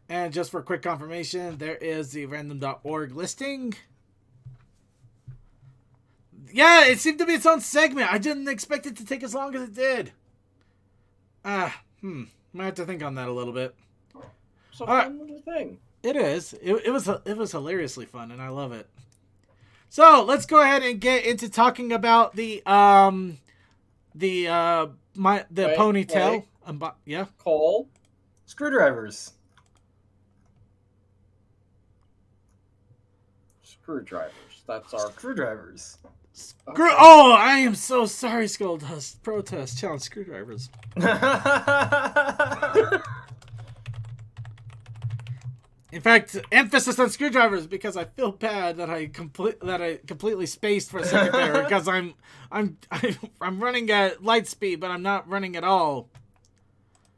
And just for quick confirmation, there is the random.org listing. Yeah, it seemed to be its own segment. I didn't expect it to take as long as it did. Might have to think on that a little bit. It's a fun little thing. It is. It was hilariously fun, and I love it. So let's go ahead and get into talking about the ponytail. Yeah. Cole. Screwdrivers. Screwdrivers. That's our Screwdrivers. Okay. Oh, I am so sorry, Skulldust. Protest challenge screwdrivers. In fact, emphasis on screwdrivers because I feel bad that I completely spaced for a second there because I'm running at light speed, but I'm not running at all.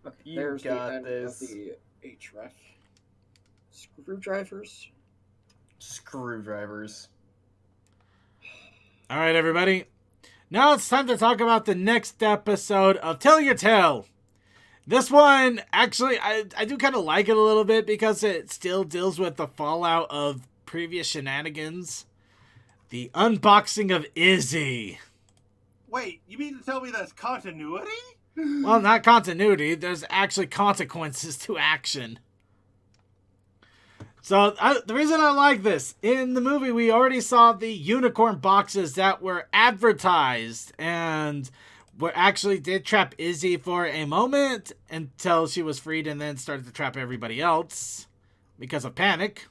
Okay, there's the end of the href. Screwdrivers. Screwdrivers. All right, everybody. Now it's time to talk about the next episode of Tell Your Tale. This one, actually, I do kind of like it a little bit because it still deals with the fallout of previous shenanigans. The unboxing of Izzy. Wait, you mean to tell me that's continuity? Well, not continuity. There's actually consequences to action. So, the reason I like this, in the movie, we already saw the unicorn boxes that were advertised and actually did trap Izzy for a moment until she was freed and then started to trap everybody else because of panic.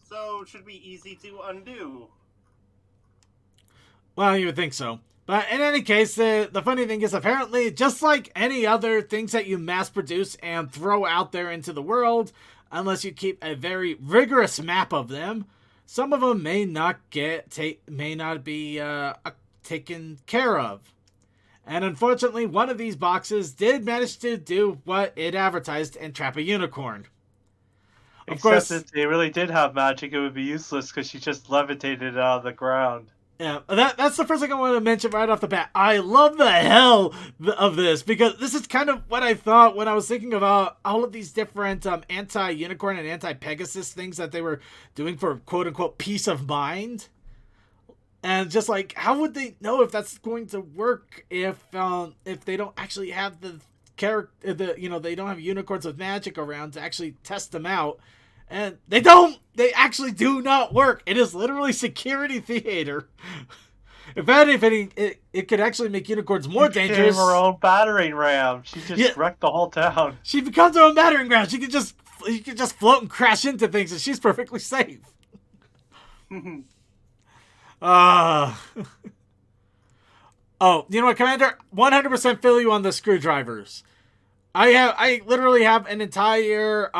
So, it should be easy to undo. Well, you would think so. But in any case, the funny thing is apparently, just like any other things that you mass produce and throw out there into the world, unless you keep a very rigorous map of them, some of them may not be taken care of. And unfortunately, one of these boxes did manage to do what it advertised and trap a unicorn. Of course, if they really did have magic, it would be useless because she just levitated out of the ground. Yeah, that's the first thing I want to mention right off the bat. I love the hell of this because this is kind of what I thought when I was thinking about all of these different anti-unicorn and anti-Pegasus things that they were doing for quote-unquote peace of mind. And just like, how would they know if that's going to work if they don't actually have the they don't have unicorns with magic around to actually test them out. And they don't! They actually do not work! It is literally security theater. If anything, it could actually make unicorns more dangerous. She became her own battering ram. She just wrecked the whole town. She becomes her own battering ram. She can just float and crash into things and she's perfectly safe. Oh, you know what, Commander? 100% feel you on the screwdrivers. I literally have an entire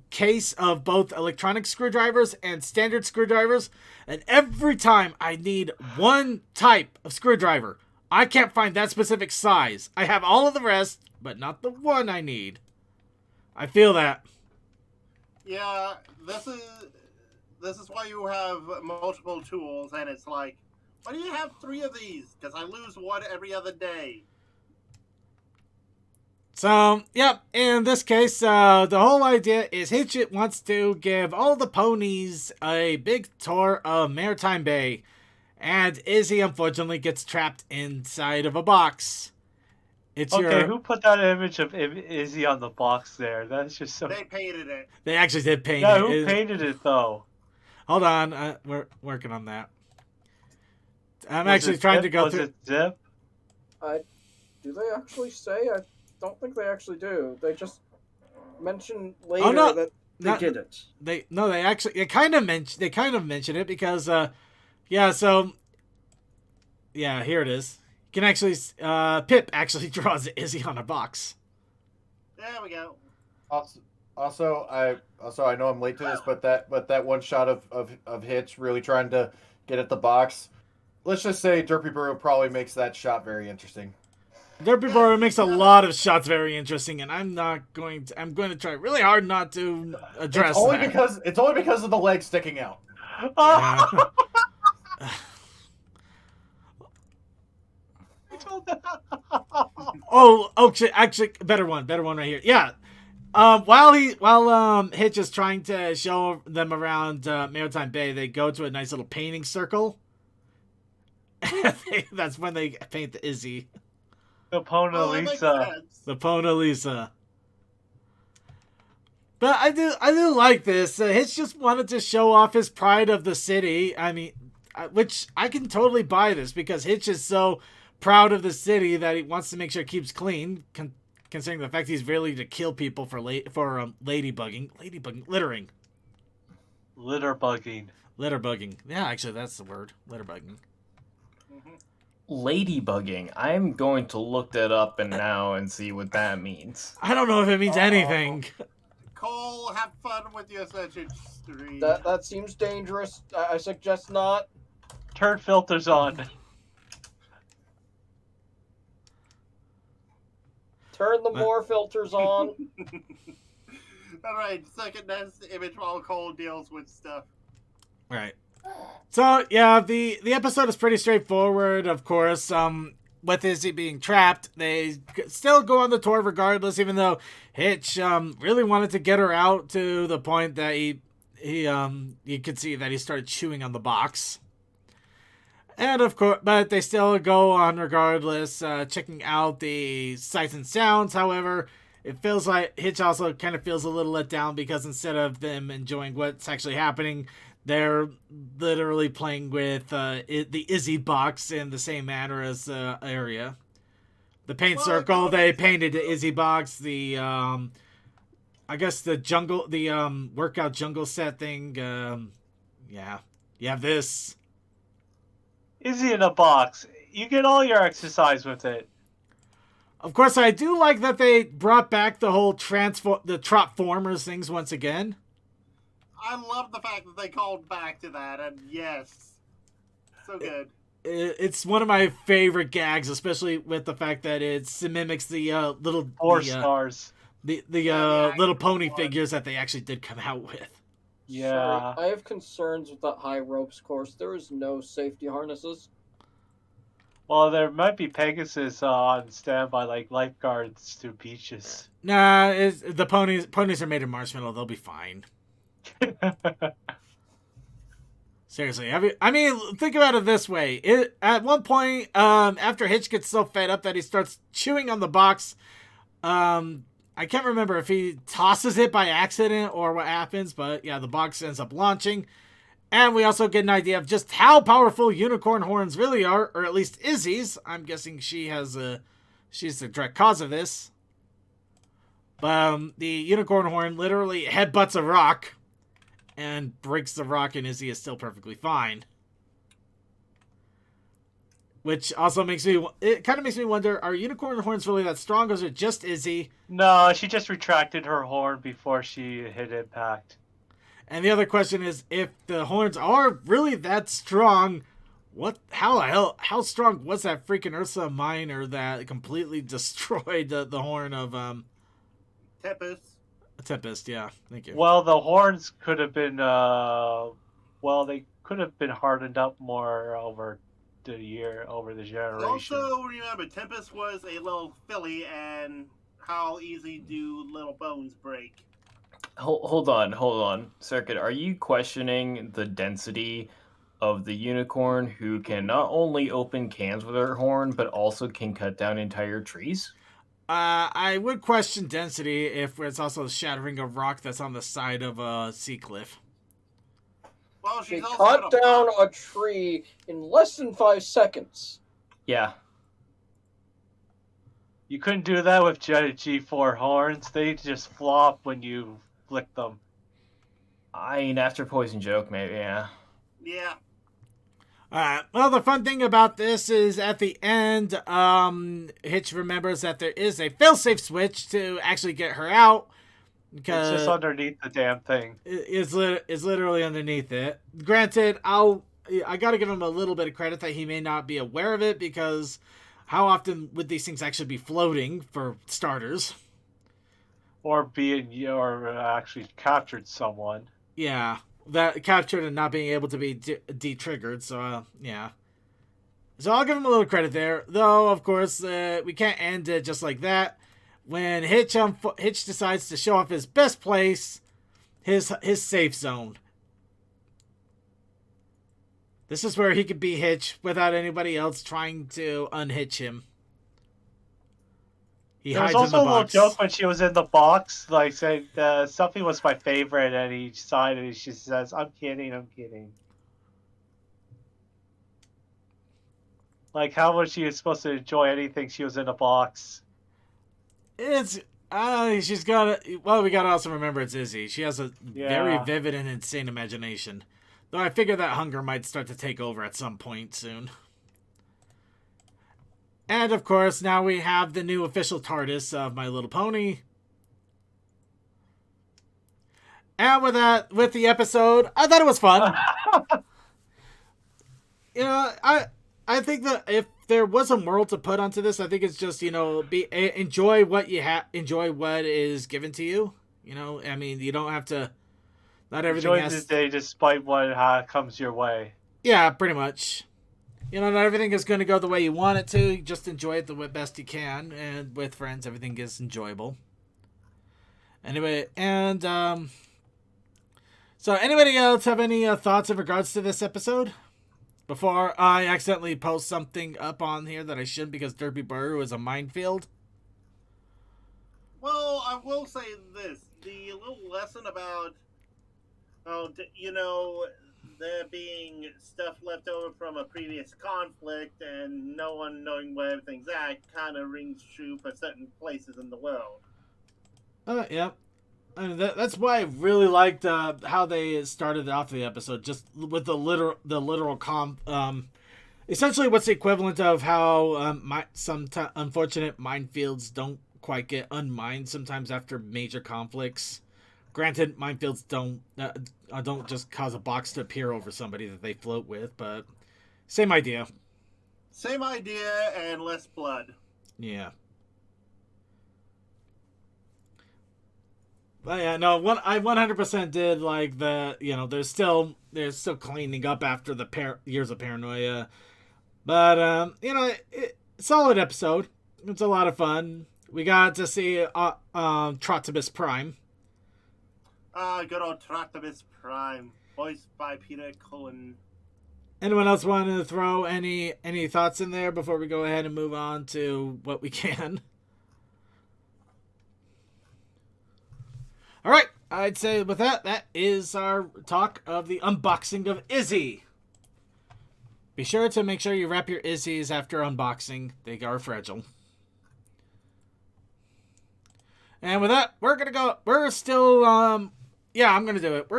case of both electronic screwdrivers and standard screwdrivers, and every time I need one type of screwdriver, I can't find that specific size. I have all of the rest, but not the one I need. I feel that. Yeah, this is why you have multiple tools, and it's like, why do you have 3 of these? Because I lose one every other day. So, yep, in this case, the whole idea is Hitchit wants to give all the ponies a big tour of Maritime Bay, and Izzy unfortunately gets trapped inside of a box. Who put that image of Izzy on the box there? That's just so... They painted it. They actually did paint it. Yeah, who painted it, though? Hold on, we're working on that. I'm actually trying to go through... Was it Zip? Do they actually say? I don't think they actually do. They just mention later that they did it. They kind of mention it because here it is. You can actually Pip actually draws Izzy on a box. There we go. Also, I know I'm late to this, but that one shot of Hitch really trying to get at the box. Let's just say Derpy Burrow probably makes that shot very interesting. Derpy Burrow makes a lot of shots very interesting, and I'm going to try really hard not to address It's only because of the leg sticking out. Yeah. Oh, actually, better one right here. Yeah. While Hitch is trying to show them around Maritime Bay, they go to a nice little painting circle. That's when they paint the Izzy. The Pona Lisa. The Pona Lisa. But I do like this. Hitch just wanted to show off his pride of the city. I mean, which I can totally buy this because Hitch is so proud of the city that he wants to make sure it keeps clean, considering the fact he's really to kill people for littering. Litterbugging. Yeah, actually, that's the word. Litterbugging. Ladybugging. I'm going to look that up now and see what that means. I don't know if it means anything. Cole, have fun with your search history. That seems dangerous. I suggest not. Turn filters on. Turn the more filters on. Alright, second next image while Cole deals with stuff. Right. So, yeah, the episode is pretty straightforward, of course. With Izzy being trapped, they still go on the tour regardless, even though Hitch really wanted to get her out to the point that you could see that he started chewing on the box. And of course, but they still go on regardless, checking out the sights and sounds. However, it feels like Hitch also kind of feels a little let down because instead of them enjoying what's actually happening, they're literally playing with the Izzy box in the same manner as the area. The paint circle, they painted the Izzy box. The I guess the jungle, the workout jungle set thing. Yeah, you have this. Izzy in a box. You get all your exercise with it. Of course, I do like that they brought back the whole the Trotformers things once again. I love the fact that they called back to that, and yes, so good. It's one of my favorite gags, especially with the fact that it mimics the little stars, the little pony figures that they actually did come out with. Yeah, sorry, I have concerns with that high ropes course. There is no safety harnesses. Well, there might be Pegasus on standby, like lifeguards to beaches. Nah, the ponies are made of marshmallow. They'll be fine. Seriously, I mean, think about it this way. At one point, after Hitch gets so fed up that he starts chewing on the box, I can't remember if he tosses it by accident or what happens, but yeah, the box ends up launching. And we also get an idea of just how powerful unicorn horns really are, or at least Izzy's. I'm guessing she's the direct cause of this. But the unicorn horn literally headbutts a rock and breaks the rock, and Izzy is still perfectly fine. Which also makes me wonder, are unicorn horns really that strong, or is it just Izzy? No, she just retracted her horn before she hit impact. And the other question is, if the horns are really that strong, how strong was that freaking Ursa Minor that completely destroyed the horn of Tempest, yeah, thank you. Well, the horns could have been they could have been hardened up more over the generation. Also, remember, Tempest was a little filly, and how easy do little bones break? Hold on. Circuit, are you questioning the density of the unicorn who can not only open cans with her horn, but also can cut down entire trees? I would question density if it's also shattering a rock that's on the side of a sea cliff. Well, she cut down a tree in less than 5 seconds. Yeah. You couldn't do that with G4 horns. They just flop when you flick them. I mean, after Poison Joke, maybe, yeah. Yeah. Well, the fun thing about this is at the end, Hitch remembers that there is a failsafe switch to actually get her out. Because it's just underneath the damn thing. It's literally underneath it. Granted, I gotta give him a little bit of credit that he may not be aware of it, because how often would these things actually be floating, for starters? Or actually captured someone. Yeah. That captured and not being able to be de-triggered, so yeah. So I'll give him a little credit there, though. Of course, we can't end it just like that. when Hitch decides to show off his best place, his safe zone. This is where he could be Hitch without anybody else trying to unhitch him. He There was hides in also the a little box. joke when she was in the box, like saying something was my favorite, and he sighed and she says, "I'm kidding, I'm kidding." Like, how was she supposed to enjoy anything? She was in a box. It's she's got a, well, we gotta also remember it's Izzy. She has a very Yeah. vivid and insane imagination. Though I figure that hunger might start to take over at some point soon. And of course, now we have the new official TARDIS of My Little Pony. And with the episode, I thought it was fun. You know, I think that if there was a moral to put onto this, I think it's just, you know, enjoy what you have, enjoy what is given to you. You know, I mean, you don't have to. Not everything Enjoy has. the day despite what comes your way. Yeah, pretty much. You know, not everything is going to go the way you want it to. You just enjoy it the best you can, and with friends, everything is enjoyable. Anyway, and so anybody else have any thoughts in regards to this episode? Before I accidentally post something up on here that I shouldn't because Derpy Burrow is a minefield. Well, I will say this: the little lesson about, you know, there being stuff left over from a previous conflict and no one knowing where everything's at kind of rings true for certain places in the world. Yeah. I mean, that's why I really liked how they started off the episode, just with the literal essentially what's the equivalent of how some unfortunate minefields don't quite get unmined sometimes after major conflicts. Granted, minefields don't just cause a box to appear over somebody that they float with, but same idea. Same idea and less blood. Yeah. But yeah, no, I 100% did like the, you know, they're still cleaning up after the years of paranoia. But, you know, solid episode. It's a lot of fun. We got to see Trotibus Prime. Good old Trotibus Prime, voiced by Peter Cullen. Anyone else want to throw any thoughts in there before we go ahead and move on to what we can? All right, I'd say with that is our talk of the unboxing of Izzy. Be sure to make sure you wrap your Izzies after unboxing. They are fragile. And with that, we're gonna do it. We're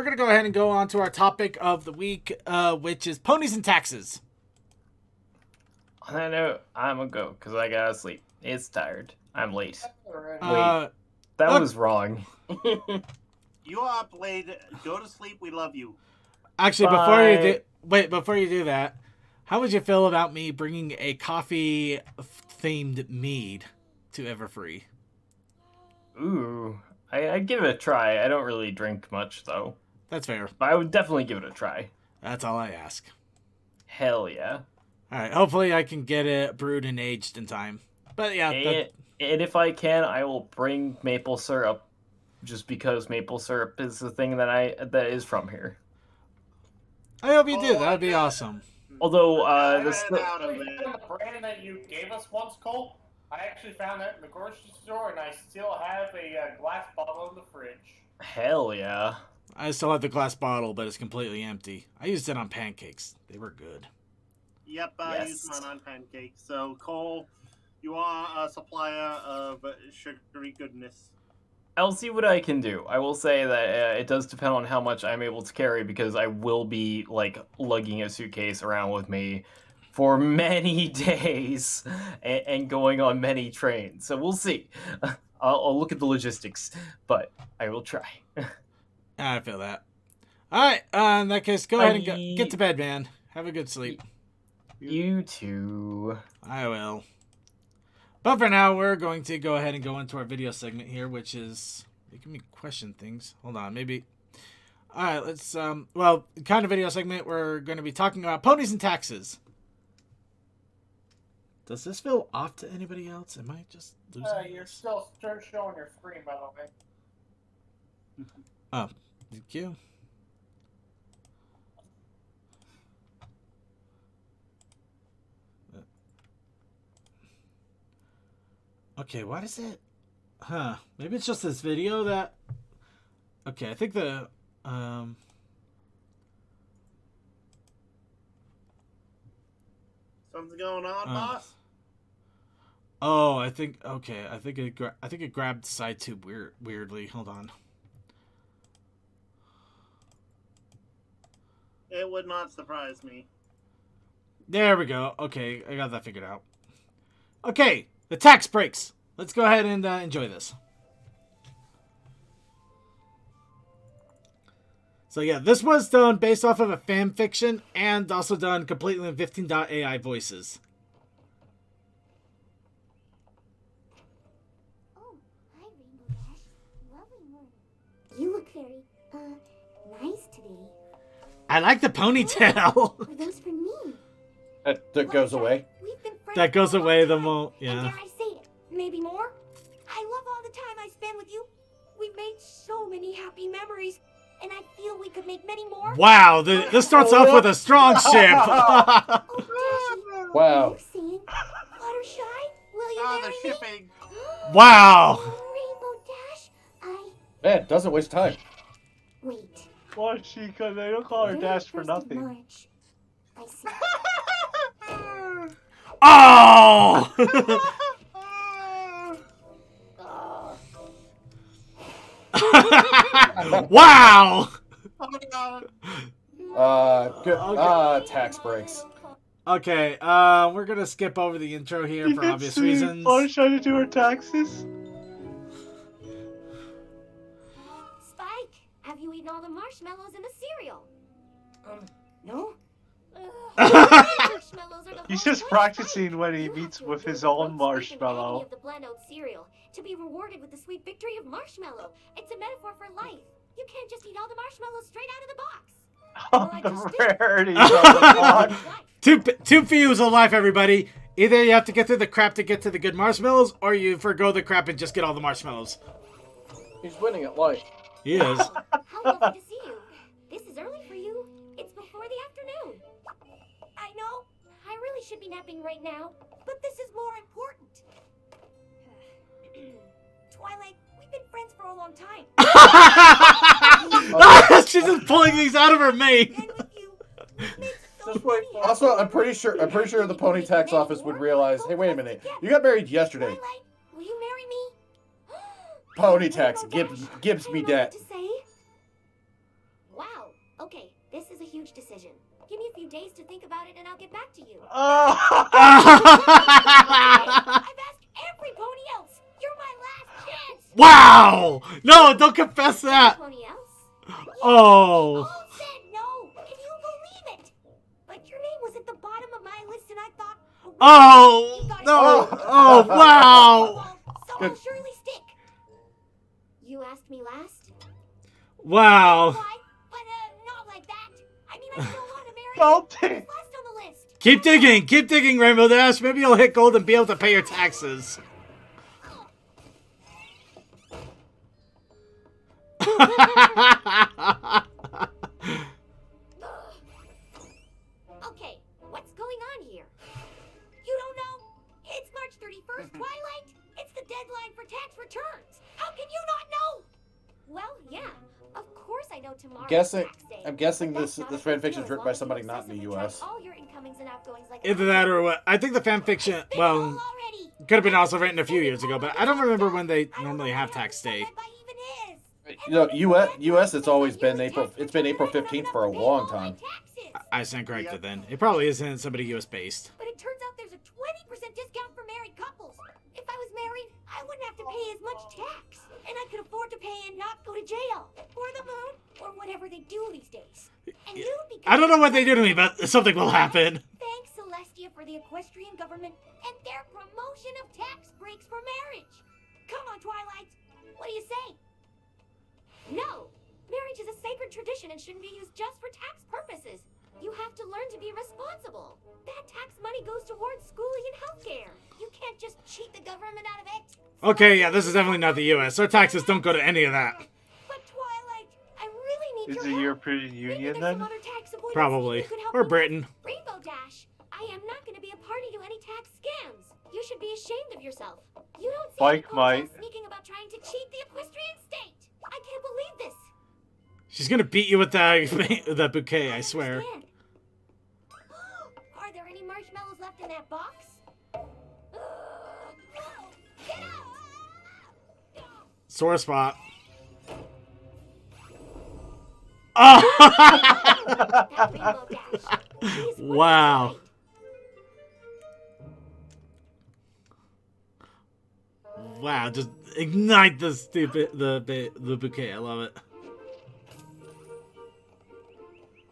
gonna go ahead and go on to our topic of the week, which is ponies and taxes. On that note, I'm gonna go because I gotta sleep. It's tired. I'm late. Uh, That look- was wrong. You are up late. Go to sleep. We love you. Actually, before you do that, how would you feel about me bringing a coffee-themed mead to Everfree? Ooh, I'd give it a try. I don't really drink much though, That's fair. but I would definitely give it a try. That's all I ask. Hell yeah! All right. Hopefully, I can get it brewed and aged in time. But yeah, And if I can, I will bring maple syrup, just because maple syrup is the thing that is from here. I hope you do. Oh, That would be yeah. awesome. Although I this ran out of it. The brand that you gave us once, Cole, I actually found that in the grocery store, and I still have a glass bottle in the fridge. hell yeah. I still have the glass bottle, but it's completely empty. I used it on pancakes. They were good. Yep, I Yes. used mine on pancakes. So, Cole, you are a supplier of sugary goodness. I'll see what I can do. I will say that it does depend on how much I'm able to carry because I will be like lugging a suitcase around with me for many days and going on many trains. So we'll see. I'll look at the logistics, but I will try. I feel that. All right. In that case, go ahead and Bye. get to bed, man. Have a good sleep. You too. I will. But for now, we're going to go ahead and go into our video segment here, which is making me question things. Hold on, maybe. All right, let's kind of video segment. We're going to be talking about ponies and taxes. Does this feel off to anybody else? Am I just losing You're this? still showing your screen, by the way. Oh, thank you. Okay, what is it? Huh. Maybe it's just this video that... Okay, I think the... Something going on, boss? Oh, I think... Okay, I think it grabbed side tube weirdly. Hold on. It would not surprise me. There we go. Okay, I got that figured out. Okay, the tax breaks. Let's go ahead and enjoy this. So yeah, this was done based off of a fan fiction and also done completely in 15.ai voices. Oh, hi Rainbow Dash. Lovely morning. You look very, nice today. I like the ponytail. Are those for me? That goes away. We've been friends That goes for a long away the time. moment, And yeah. dare I say it, maybe more? I love all the time I spend with you. We've made so many happy memories, and I feel we could make many more. Wow, this starts off with a strong ship. Oh, Dashy, Wow. are you saying Fluttershy? Will you Oh, marry the me? shipping. Wow. Rainbow Dash, Man, doesn't waste time. wait. Well, because they don't call her Very Dash for first of nothing. March. I see. Oh. Wow. Oh my god. Good. Tax breaks. Okay, we're gonna skip over the intro here for obvious reasons. Fluttershy to do her taxes? Spike, have you eaten all the marshmallows in the cereal? No? Marshmallows are the He's whole just point, practicing Spike. when he You have meets to with endure his the own roast beef and agony marshmallow. of the bland oat cereal to be rewarded with the sweet victory of marshmallow. It's a metaphor for life. You can't just eat all the marshmallows straight out of the box. Oh, I the just did. rarities of the box. Two views of life, everybody. Either you have to get through the crap to get to the good marshmallows, or you forgo the crap and just get all the marshmallows. He's winning at life. He is. How lovely to see you. This is early for you. It's before the afternoon. I know. I really should be napping right now, but this is more important. Twilight, we've been friends for a long time. She's just pulling these out of her mane. And with you, we've made so Just wait. many Also, happy I'm pretty sure the pony tax office would realize, hey, wait a minute, you got married yesterday. Twilight, will you marry me? Pony tax, Rainbow gives Dash, me I don't know that. what to say. Wow. Okay, this is a huge decision. Give me a few days to think about it, and I'll get back to you. Oh. I've asked every pony else. You're my last chance. Wow! No, don't confess that. Pony else? Oh. All said no. Can you believe it? But your name was at the bottom of my list, and I thought. Oh You got it. no! Oh wow! So I'll surely stick. You asked me last. Wow! Why? But not like that. I mean, I still want to marry you. Don't Who's think. last on the list? Keep digging, Rainbow Dash. Maybe you'll hit gold and be able to pay your taxes. Okay, what's going on here? You don't know? It's March 31st, Twilight. It's the deadline for tax returns. How can you not know? Well, yeah. Of course I know tomorrow. I'm guessing this fan fiction is written by somebody not in the U.S. All your incomings and outgoings like Either that or what? I think the fan fiction, well, could have been also written a few years ago, but I don't remember when they normally have tax day. You know, U.S. It's always been April. It's been April 15th for a long time. I stand corrected then. It probably isn't somebody US based. But it turns out there's a 20% discount for married couples. If I was married, I wouldn't have to pay as much tax. And I could afford to pay and not go to jail. Or the moon. Or whatever they do these days. And you'd be I don't know what they do to me, but something will happen. Thanks, Celestia, for the equestrian government and their promotion of tax breaks for marriage. Come on, Twilight. What do you say? No. Marriage is a sacred tradition and shouldn't be used just for tax purposes. You have to learn to be responsible. That tax money goes towards schooling and healthcare. You can't just cheat the government out of it. Okay, yeah, this is definitely not the U.S. Our taxes don't go to any of that. But Twilight, I really need Is your the help. European Maybe Union there's then? some other tax avoidance Probably. you could help Or me with. Britain. Rainbow Dash, I am not going to be a party to any tax scams. You should be ashamed of yourself. You don't see Like any my- ponytails sneaking about trying to cheat the equestrian state. I can't believe this. She's gonna beat you with that bouquet, I swear. Understand. Are there any marshmallows left in that box? Get out! Sore spot. Oh! That Rainbow Dash. Please, what Wow. is Wow, just ignite the stupid the bouquet. I love it.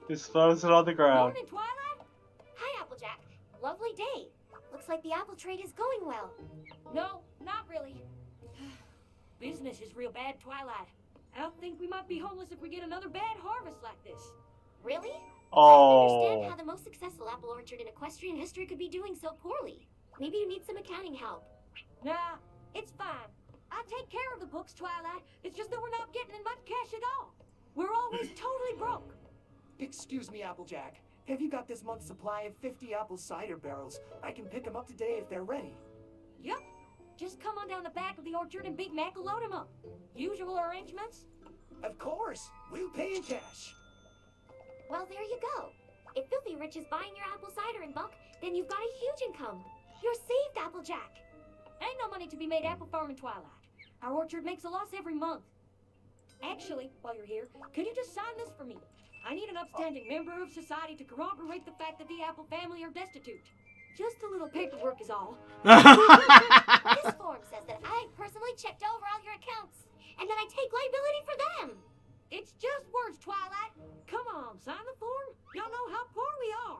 Just throws it on the ground. Morning, Twilight. Hi, Applejack. Lovely day. Looks like the apple trade is going well. No, not really. Business is real bad, Twilight. I think we might be homeless if we get another bad harvest like this. Really? I don't understand Oh. how the most successful apple orchard in equestrian history could be doing so poorly. Maybe you need some accounting help. Nah, it's fine. I take care of the books, Twilight. It's just that we're not getting in much cash at all. We're always totally broke. Excuse me, Applejack. Have you got this month's supply of 50 apple cider barrels? I can pick them up today if they're ready. Yep. Just come on down the back of the orchard and Big Mac will load them up. Usual arrangements? Of course. We'll pay in cash. Well, there you go. If Filthy Rich is buying your apple cider in bulk, then you've got a huge income. You're saved, Applejack. Ain't no money to be made apple farming, Twilight. Our orchard makes a loss every month. Actually, while you're here, could you just sign this for me? I need an upstanding member of society to corroborate the fact that the Apple family are destitute. Just a little paperwork is all. This form says that I personally checked over all your accounts, and that I take liability for them. It's just words, Twilight. Come on, sign the form. Y'all know how poor we are.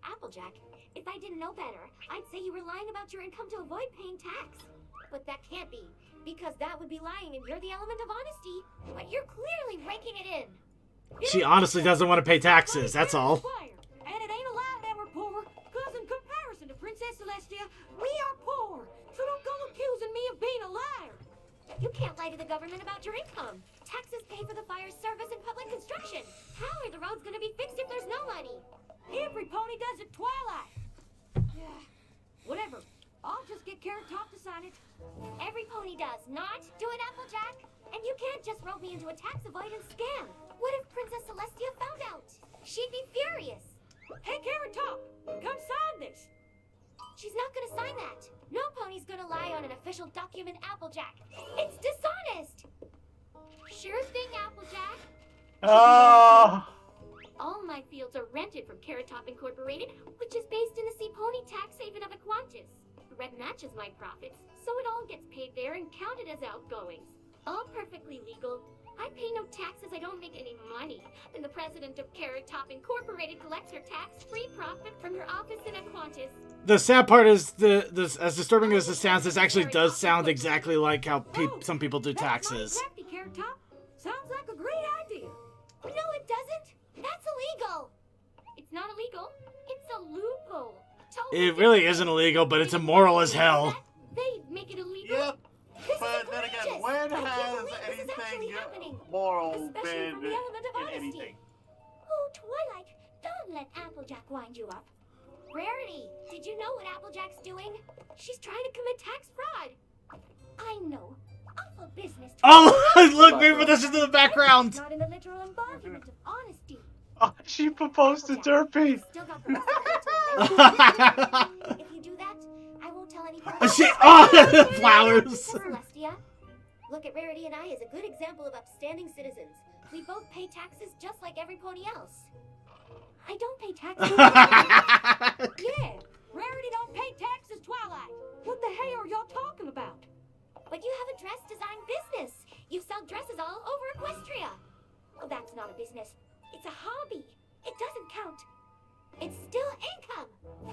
Applejack, if I didn't know better, I'd say you were lying about your income to avoid paying tax. But that can't be, because that would be lying and you're the element of honesty. But you're clearly raking it in. She honestly doesn't want to pay taxes, that's all. And it ain't a lie that we're poor, because in comparison to Princess Celestia, we are poor. So don't go accusing me of being a liar. You can't lie to the government about your income. Taxes pay for the fire service and public construction. How are the roads going to be fixed if there's no money? Every pony does it, Twilight. Whatever. I'll just get Carrot Top to sign it. Every pony does not do it, Applejack. And you can't just rope me into a tax avoidance scam. What if Princess Celestia found out? She'd be furious. Hey, Carrot Top, come sign this. She's not gonna sign that. No pony's gonna lie on an official document, Applejack. It's dishonest. Sure thing, Applejack. Ah. All my fields are rented from Carrot Top Incorporated, which is based in the Sea Pony tax haven of Aquantis. The rent matches my profits, so it all gets paid there and counted as outgoings. All perfectly legal. I pay no taxes, I don't make any money. And the president of Carrot Top Incorporated collects her tax-free profit from her office in Aquantis. The sad part is, as disturbing as this sounds, this actually does sound exactly like how some people do taxes. That's mighty crafty, Carrot Top. Sounds like a great idea. No, it doesn't. That's illegal. It's not illegal. It's a loophole. Totally It really isn't illegal, but it's immoral as hell. They make it illegal. Yep. This But is then again, egregious. when I can't has believe this is actually anything happening. moral Especially been from the element of in honesty. anything? Oh, Twilight, don't let Applejack wind you up. Rarity, did you know what Applejack's doing? She's trying to commit tax fraud. I know. Awful business. Oh, look, wait for this into the background. Not in the literal embodiment of honesty. Oh, she proposed to Derpy. Still got the rest of the way to If you do that, I won't tell anyone. Flowers. Celestia. Look at Rarity and I as a good example of upstanding citizens. We both pay taxes just like every pony else. I don't pay taxes. Yeah, Rarity don't pay taxes, Twilight. What the hell are y'all talking about? But you have a dress design business. You sell dresses all over Equestria. Well, that's not a business. It's a hobby. It doesn't count. It's still income.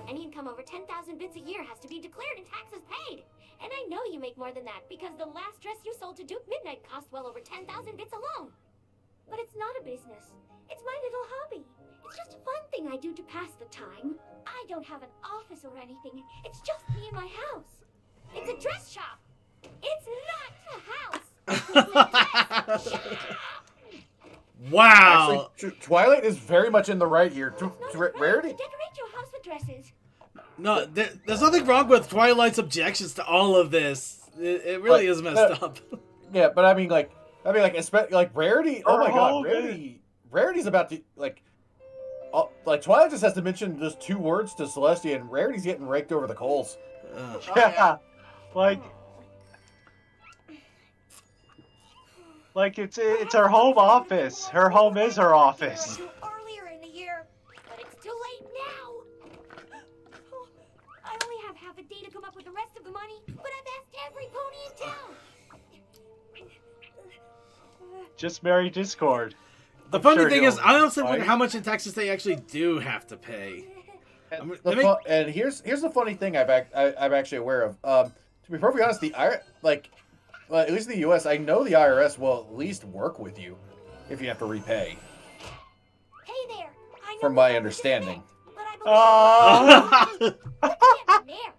Any income over 10,000 bits a year has to be declared and taxes paid. And I know you make more than that because the last dress you sold to Duke Midnight cost well over 10,000 bits alone. But it's not a business. It's my little hobby. It's just a fun thing I do to pass the time. I don't have an office or anything. It's just me and my house. It's a dress shop. It's not a house. It's a dress shop. Wow. Actually, Twilight is very much in the right here. Rarity. Decorate your house with dresses. No, there's nothing wrong with Twilight's objections to all of this. It really is messed up. Yeah, but I mean, like, especially like Rarity. Oh my God, Rarity. Rarity's about to like Twilight just has to mention just 2 words to Celestia, and Rarity's getting raked over the coals. Yeah. Like it's her home office. Her home is her office. Earlier in the year, but it's too late now. I only have half a day to come up with the rest of the money, but I've asked every pony in town. Just marry Discord. The funny thing is, I honestly wonder how much in taxes they actually do have to pay. And here's the funny thing I'm actually aware of. To be perfectly honest, at least in the U.S., I know the IRS will at least work with you if you have to repay. Hey there. I know From my understanding. but I believe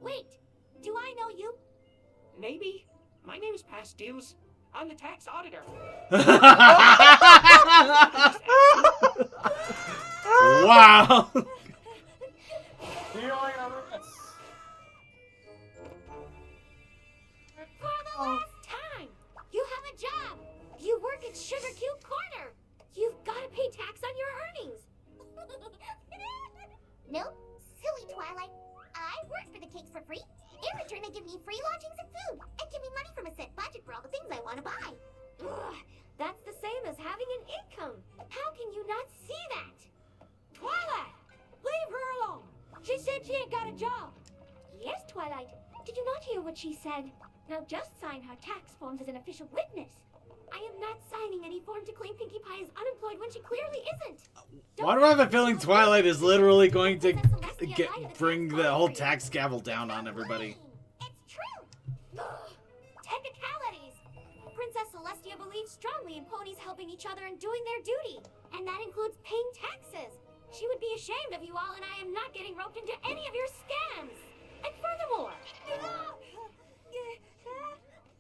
Wait, do I know you? Maybe. My name is Past Dues. I'm the tax auditor. Wow. For the last time, you have a job. You work at Sugar Cube Corner. You've got to pay tax on your earnings. Nope, silly Twilight. I work for the cakes for free. In return, they give me free lodgings and food, and give me money from a set budget for all the things I want to buy. Ugh, that's the same as having an income. How can you not see that? Twilight, leave her alone. She said she ain't got a job. Yes, Twilight. Did you not hear what she said? Now just sign her tax forms as an official witness. I am not signing any form to claim Pinkie Pie is unemployed when she clearly isn't. Why do I have a feeling Twilight is literally going to bring the whole tax gavel down on everybody? It's true. Ugh. Technicalities. Princess Celestia believes strongly in ponies helping each other and doing their duty, and that includes paying taxes. She would be ashamed of you all, and I am not getting roped into any of your scams. And furthermore,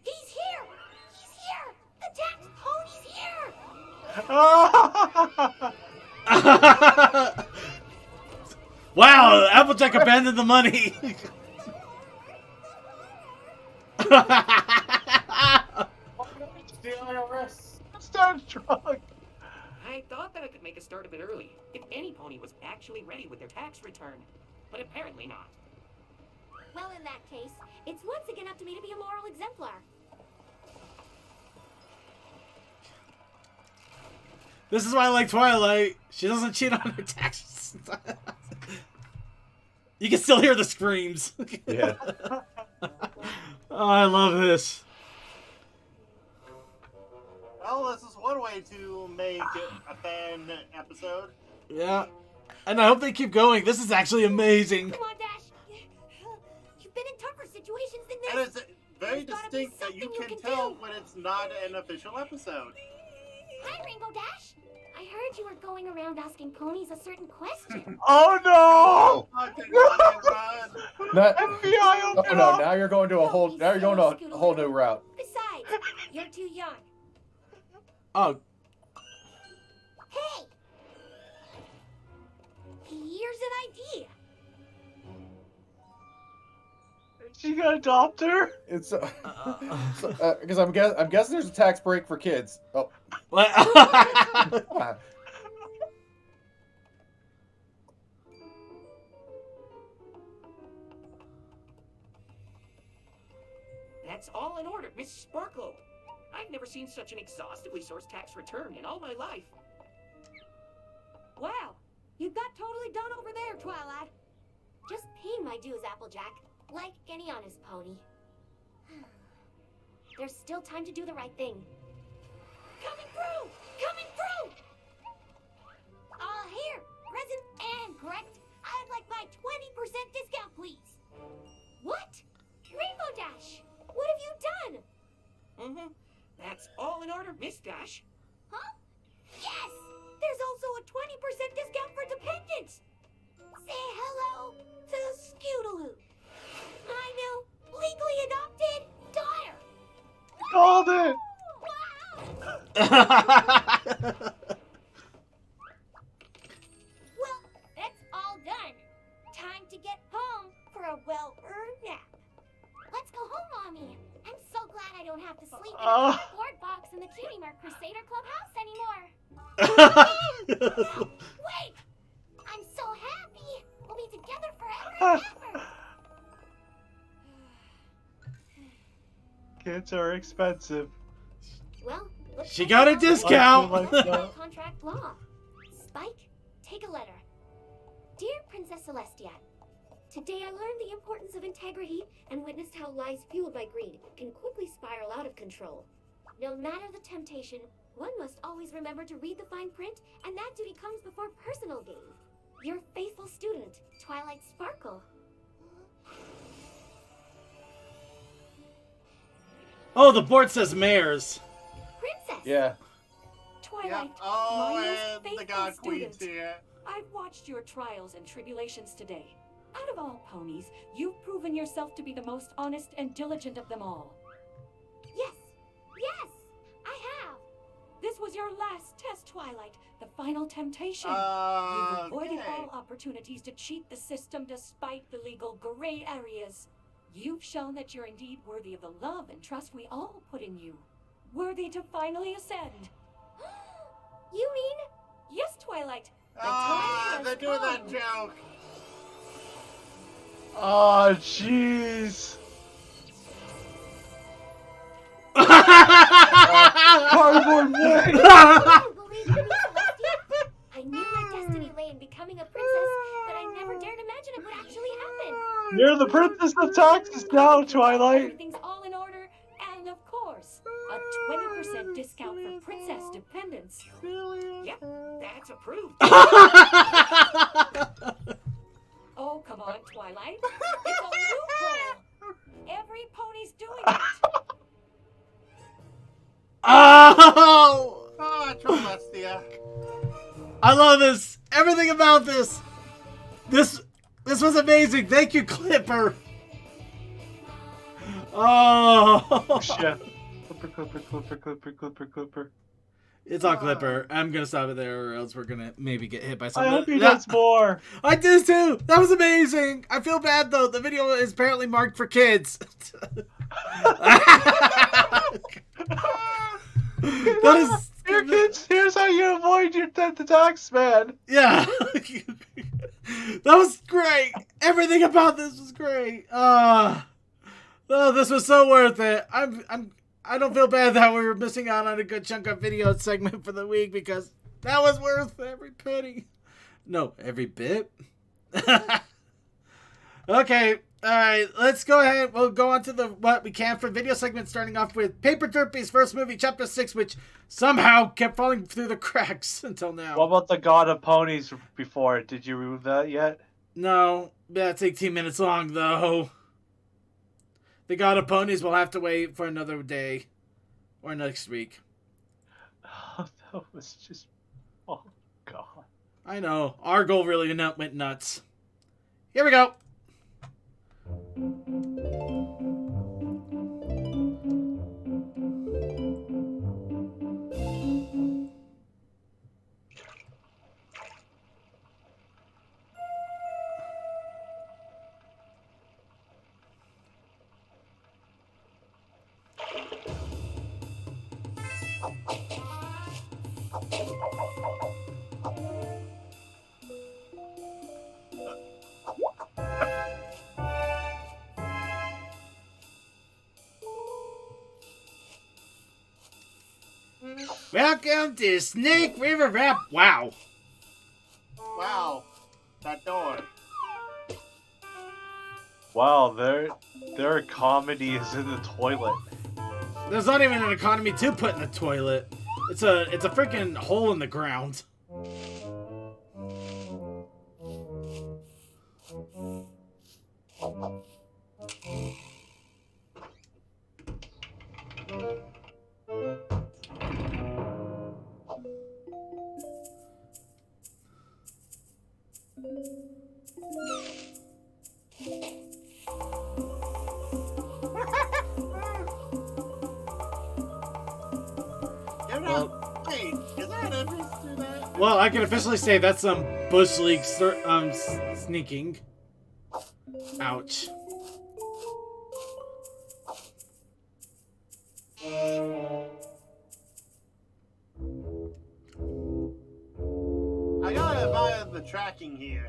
he's here. He's here. The tax pony's here. Wow, Applejack abandoned the money. Start drunk. I thought that I could make a start of it early, if any pony was actually ready with their tax return. But apparently not. Well, in that case, it's once again up to me to be a moral exemplar. This is why I like Twilight. She doesn't cheat on her taxes. You can still hear the screams. Yeah. Oh, I love this. Well, this is one way to make a fan episode. Yeah. And I hope they keep going. This is actually amazing. Come on, Dash. You've been in tougher situations than this. And it's very There's gotta be distinct that you something can you tell do. when it's not an official episode. Hi, Rainbow Dash. I heard you were going around asking ponies a certain question. Oh no! Not, FBI, oh, open no, up! now you're going to a whole new route. Besides, you're too young. Oh, Hey! Here's an idea. Is she gonna adopt her? It's because I'm guessing there's a tax break for kids. Oh, what? That's all in order, Miss Sparkle. I've never seen such an exhaustively sourced tax return in all my life. Wow, you got totally done over there, Twilight. Just paying my dues, Applejack, like any honest pony. There's still time to do the right thing. Coming through! Coming through! All here, present and correct. I'd like my 20% discount, please. What? Rainbow Dash, what have you done? Mm-hmm. That's all in order, Miss Dash. Huh? Yes! There's also a 20% discount for dependents. Say hello to Scootaloo. I'm your legally adopted daughter. Called it! Well, that's all done. Time to get home for a well-earned nap. Let's go home, Mommy. I'm so glad I don't have to sleep in a cardboard box in the Cutie Mark Crusader Clubhouse anymore. No, wait! I'm so happy. We'll be together forever and ever. Kids are expensive. Well, She got a discount. Contract law. Spike, take a letter. Dear Princess Celestia, today I learned the importance of integrity and witnessed how lies fueled by greed can quickly spiral out of control. No matter the temptation, one must always remember to read the fine print, and that duty comes before personal gain. Your faithful student, Twilight Sparkle. Oh, the board says mayors. Princess! Yeah. Twilight, Oh, my and most the God faithful Queen's student. here. I've watched your trials and tribulations today. Out of all ponies, you've proven yourself to be the most honest and diligent of them all. Yes! Yes! I have! This was your last test, Twilight, the final temptation. You've avoided Okay. all opportunities to cheat the system despite the legal gray areas. You've shown that you're indeed worthy of the love and trust we all put in you. Worthy to finally ascend. You mean? Yes, Twilight. The Ah, time they're has doing come. that joke. Oh, jeez. Cardboard man. You believe in me, Celestia? I knew my destiny lay in becoming a princess, but I never dared imagine it would actually happen. You're the princess of taxes now, Twilight. Everything's all in order, and of course, a 20% discount for princess dependents. Yep, that's approved. Oh, come on, Twilight. It's a loophole. Every pony's doing it. Oh! Ah, Celestia. I love this. Everything about this. This was amazing. Thank you, Clipper. Oh. Chef. Clipper. It's on Clipper. I'm gonna stop it there, or else we're gonna maybe get hit by something. I hope he does more. I did too. That was amazing. I feel bad though. The video is apparently marked for kids. That is. Here, kids, here's how you avoid your the tax man. Yeah. That was great. Everything about this was great. Oh, this was so worth it. I don't feel bad that we were missing out on a good chunk of video segment for the week because that was worth every penny. No, every bit. Okay. All right, let's go ahead. We'll go on to the what we can for video segment, starting off with Paper Derpy's first movie, Chapter 6, which somehow kept falling through the cracks until now. What about the God of Ponies before? Did you remove that yet? No, that's 18 minutes long, though. The God of Ponies will have to wait for another day or next week. Oh, that was just... Oh, God. I know. Our goal really went nuts. Here we go. Welcome to Snake River Rap. Wow. Wow. That door. Wow, their comedy is in the toilet. There's not even an economy to put in the toilet. It's a freaking hole in the ground. Well, Wait, is that entrance to that? well, I can officially say that's some Bush League sneaking. Ouch. I gotta buy the tracking here.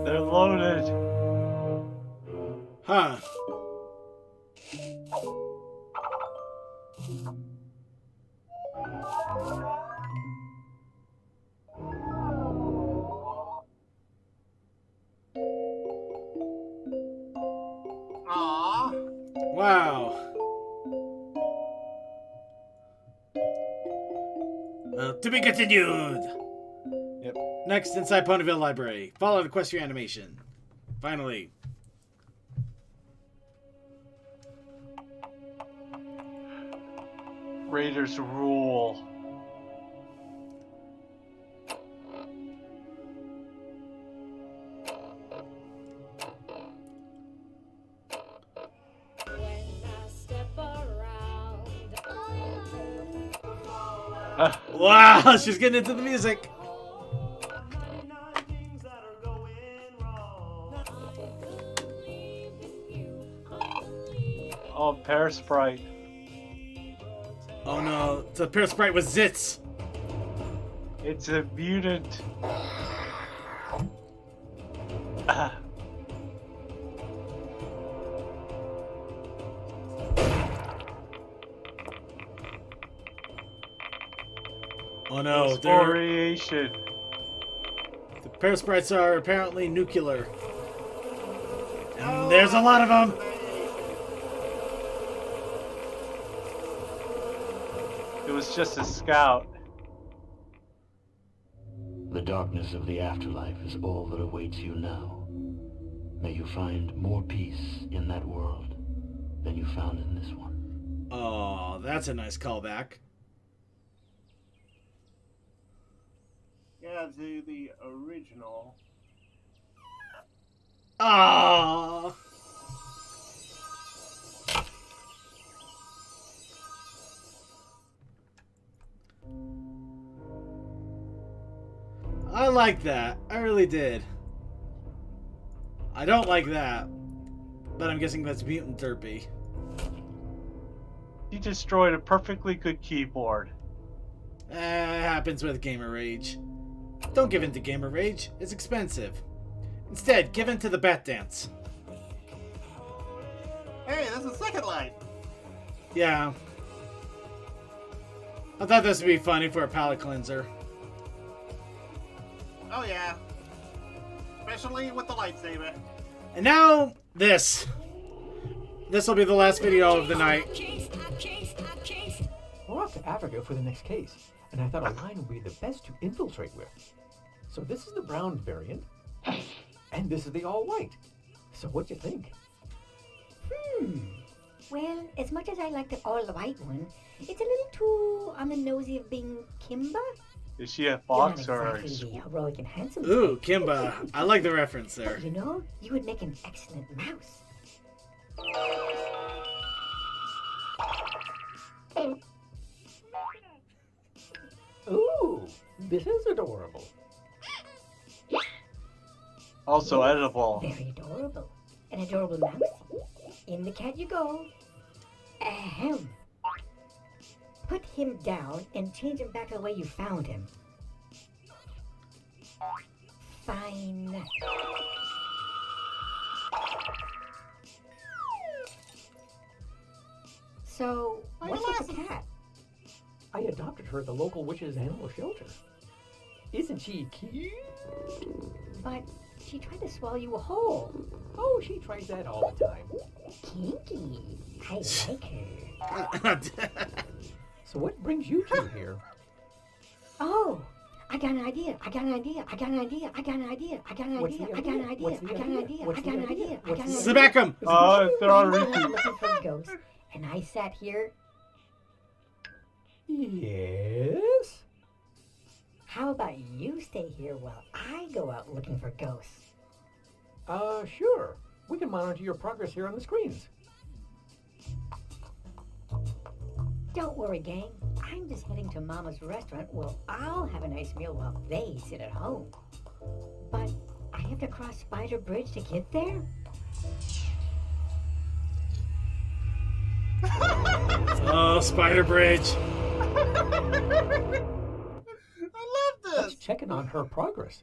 They're loaded. Huh. Aww. Wow. To be continued. Yep. Next, inside Ponyville Library. Follow the Equestria animation. Finally. Raiders rule. Wow, she's getting into the music. Oh, Pear Sprite. Oh no, it's a Pear Sprite with zits. It's a mutant. Oh no, they're, Variation. the Pear Sprites are apparently nuclear. And there's a lot of them. It was just a scout. The darkness of the afterlife is all that awaits you now. May you find more peace in that world than you found in this one. Oh, that's a nice callback. Yeah, to the original. Oh. I like that. I really did. I don't like that. But I'm guessing that's Mutant Derpy. He destroyed a perfectly good keyboard. It happens with Gamer Rage. Don't give in to Gamer Rage. It's expensive. Instead, give in to the Bat Dance. Hey, that's a second light. Yeah. I thought this would be funny for a palate cleanser. Oh yeah. Especially with the lightsaber. And now, this. This will be the last video of the night. We're off to Africa for the next case, and I thought a lion would be the best to infiltrate with. So this is the brown variant, and this is the all-white. So what do you think? Well, as much as I like the all-white one, it's a little too on the nosy of being Kimba. Is she a You're fox not or exactly the heroic and handsome Ooh, type. Kimba. I like the reference there. But you know, you would make an excellent mouse. Ooh, this is adorable. also edible? Very adorable. An adorable mouse. In the cat you go. Ahem. Put him down and change him back to the way you found him. Fine. So, what's with the cat? I adopted her at the local witch's animal shelter. Isn't she cute? But she tried to swallow you whole. Oh, she tries that all the time. Kinky. I like her. So what brings you two here? Oh, I got an idea. I got an idea. I got an idea. I got an idea. I got an What's idea. the I got an idea? idea. What's the I got an idea? idea. What's I the got an idea? idea. I What's got the an idea? idea. Sebeckham. They're on I'm repeat. looking for ghosts, and I sat here. Yes? How about you stay here while I go out looking for ghosts? Sure. We can monitor your progress here on the screens. Don't worry, gang. I'm just heading to Mama's restaurant where I'll have a nice meal while they sit at home. But I have to cross Spider Bridge to get there? Oh, Spider Bridge. I love Let's this. check in on her progress.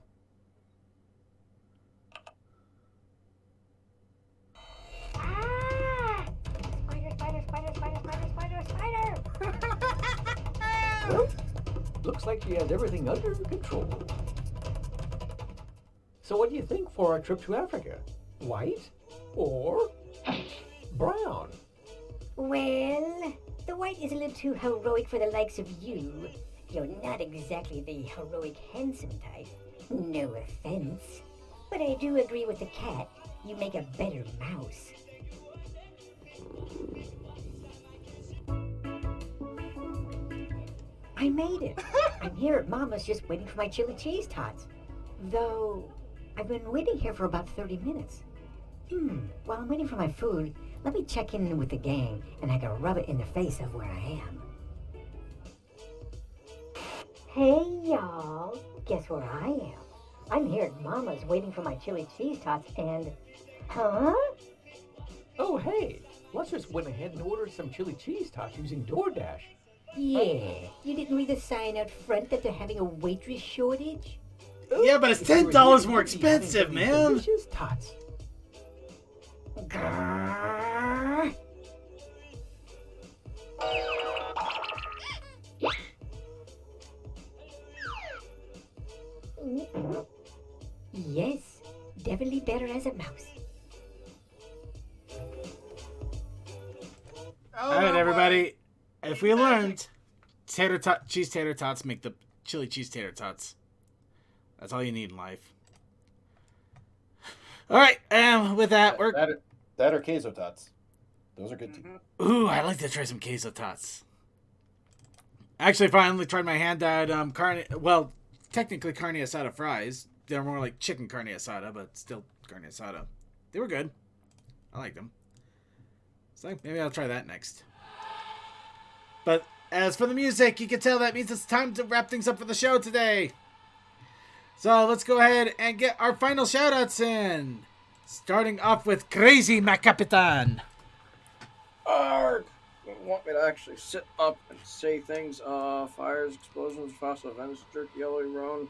Ah! Spider, spider, spider, spider, spider, spider, spider! Well, looks like she has everything under control. So what do you think for our trip to Africa? White or brown? Well, the white is a little too heroic for the likes of you. You're not exactly the heroic handsome type. No offense. But I do agree with the cat. You make a better mouse. I made it. I'm here at Mama's just waiting for my chili cheese tots. Though, I've been waiting here for about 30 minutes. While I'm waiting for my food, let me check in with the gang, and I can rub it in the face of where I am. Hey, y'all. Guess where I am? I'm here at Mama's waiting for my chili cheese tots, and... Huh? Oh, hey, let's just went ahead and ordered some chili cheese tots using DoorDash. Yeah. You didn't read the sign out front that they're having a waitress shortage? Yeah, but it's If you were $10 here, more you'd be having expensive, some man. Delicious tots. Grrr. Yes, definitely better as a mouse. Oh, All right, my- everybody. If we Magic. learned, cheese tater tots make the chili cheese tater tots. That's all you need in life. All right, and with that, we're... That or queso tots. Those are good too. Ooh, I'd like to try some queso tots. Actually, finally tried my hand at technically carne asada fries. They're more like chicken carne asada, but still carne asada. They were good. I liked them. So maybe I'll try that next. But as for the music, you can tell that means it's time to wrap things up for the show today. So let's go ahead and get our final shoutouts in. Starting off with Crazy Macapitan. Arg! You want me to actually sit up and say things? Fires, explosions, fossil events, jerk, yellow, roan.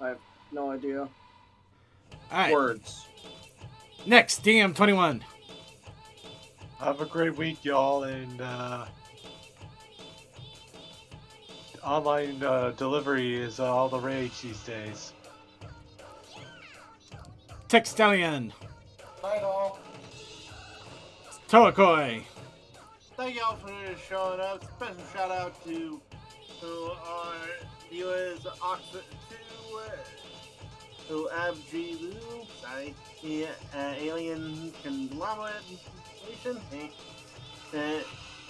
I have no idea. Alright. Words. Next, DM21. Have a great week, y'all, and online delivery is all the rage these days. Textalion. Night all. Toakoi. Thank y'all for showing up. Special shout out to our viewers, Oxford 2, to Abji Lu, sorry, the Alien Conglomerate Nation,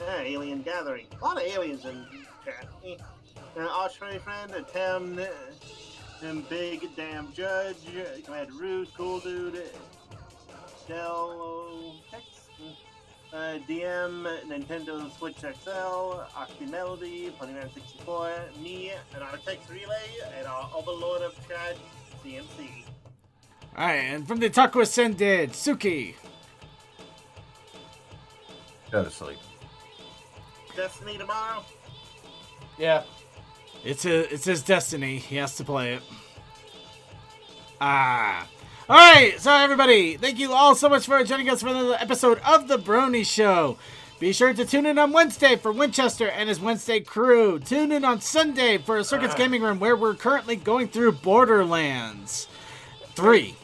Alien Gathering. A lot of aliens in chat. Australian friend, a town, and Big Damn Judge, Commander Roos, Cool Dude, Del Tex. DM, Nintendo Switch XL, Oxy Melody, Ponyman 64, me, an Artex Relay, and our Overlord of Chad, CMC. Alright, and from the Taco Ascended, Suki. Go to sleep. Destiny tomorrow? Yeah. It's his destiny. He has to play it. Alright, so everybody, thank you all so much for joining us for another episode of The Brony Show. Be sure to tune in on Wednesday for Winchester and his Wednesday crew. Tune in on Sunday for a Circuits Gaming Room where we're currently going through Borderlands 3.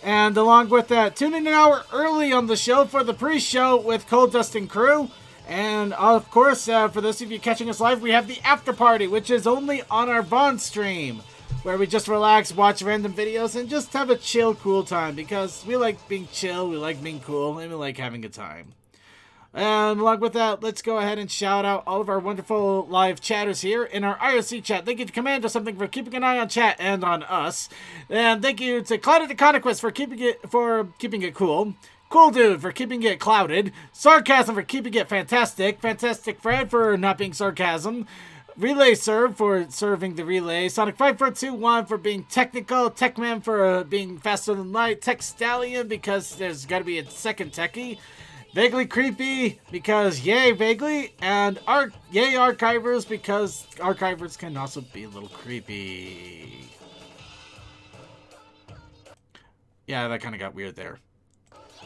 And along with that, tune in an hour early on the show for the pre-show with Cold Dust and crew. And of course, for those of you catching us live, we have the after party, which is only on our Vaughn stream, where we just relax, watch random videos, and just have a chill, cool time, because we like being chill, we like being cool, and we like having a time. And along with that, let's go ahead and shout out all of our wonderful live chatters here in our IRC chat. Thank you to Commander Something for keeping an eye on chat and on us. And thank you to Clouded Econoquist for keeping it cool. Cool Dude for keeping it clouded. Sarcasm for keeping it fantastic. Fantastic Fred for not being sarcasm. Relay Serve for serving the relay. Sonic 5421 for being technical. Techman for being faster than light. Tech Stallion because there's got to be a second techie. Vaguely Creepy because yay Vaguely. And yay Archivers because Archivers can also be a little creepy. Yeah, that kind of got weird there.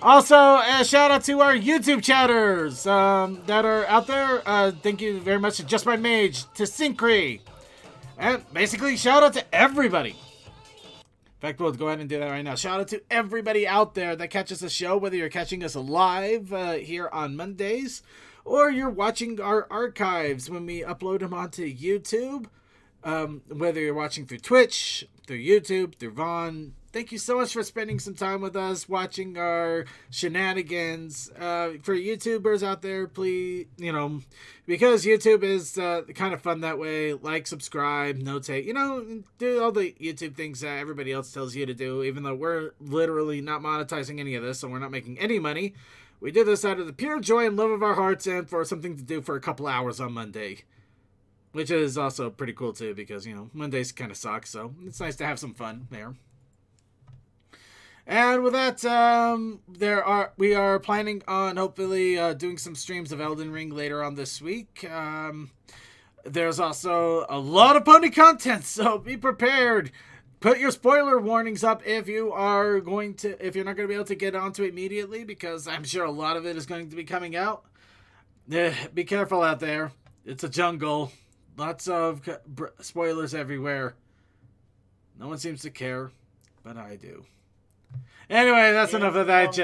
Also, a shout out to our YouTube chatters that are out there. Thank you very much to Just My Mage, to Syncry, and basically shout out to everybody. In fact, we'll go ahead and do that right now. Shout out to everybody out there that catches the show, whether you're catching us live here on Mondays, or you're watching our archives when we upload them onto YouTube. Whether you're watching through Twitch, through YouTube, through Vaughn. Thank you so much for spending some time with us, watching our shenanigans. For YouTubers out there, please, because YouTube is kind of fun that way. Like, subscribe, notate, do all the YouTube things that everybody else tells you to do, even though we're literally not monetizing any of this, so we're not making any money. We do this out of the pure joy and love of our hearts and for something to do for a couple hours on Monday. Which is also pretty cool, too, because, Mondays kind of suck, so it's nice to have some fun there. And with that, we are planning on hopefully doing some streams of Elden Ring later on this week. There's also a lot of pony content, so be prepared. Put your spoiler warnings up if you're not going to be able to get onto it immediately, because I'm sure a lot of it is going to be coming out. Be careful out there. It's a jungle. Lots of spoilers everywhere. No one seems to care, but I do. Anyway, that's enough of that.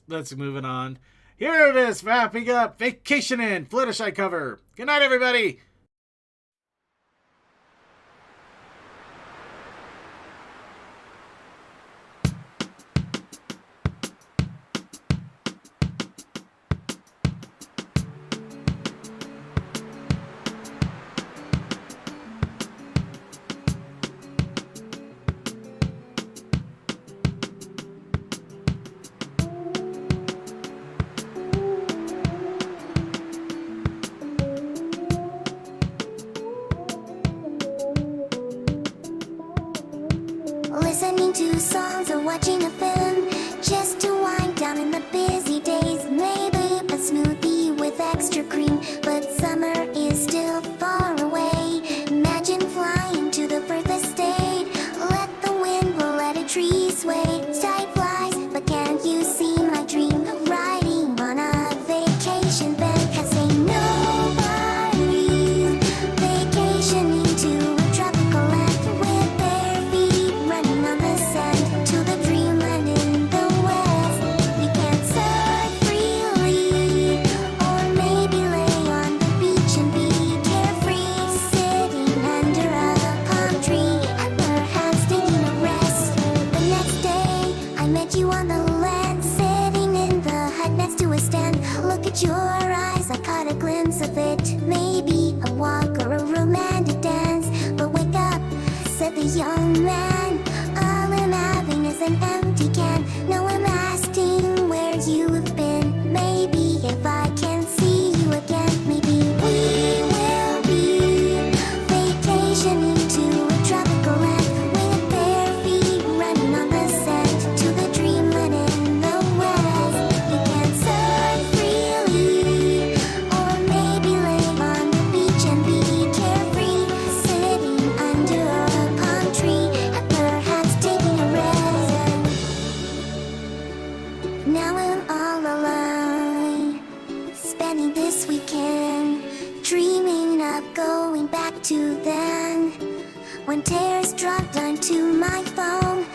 Let's move it on. Here it is, wrapping up Vacationin' Fluttershy cover. Good night, everybody. Listening to songs or watching a film, just to wind down in the busy days. Maybe a smoothie with extra cream, but summer is still far away. Imagine flying to the furthest state. Let the wind blow, let a tree sway. Time flies, but can't you see my dream? Riding on a vacation bed, cause ain't nobody vacationing to a tropical land with bare feet running on the sand to the dreamland in the west. You can surf freely, or maybe lay on the beach and be carefree, sitting under a palm tree and perhaps taking a rest. The next day, I met you on the land, sitting in the hut next to a stand. Look at your eyes, I caught a glimpse of it. Maybe a walk or a romantic dance. But wake up, said the young man. All I'm having is an empty can. No, I'm asking where you've been. Maybe if I can see you again, maybe we will be vacationing to a tropical land with bare feet running on the sand to the dreamland in the west. You can surf freely, or maybe lay on the beach and be carefree, sitting under a palm tree and perhaps taking a rest. Now I'm all alone, spending this weekend dreaming of going back to then, when tears dropped onto my phone.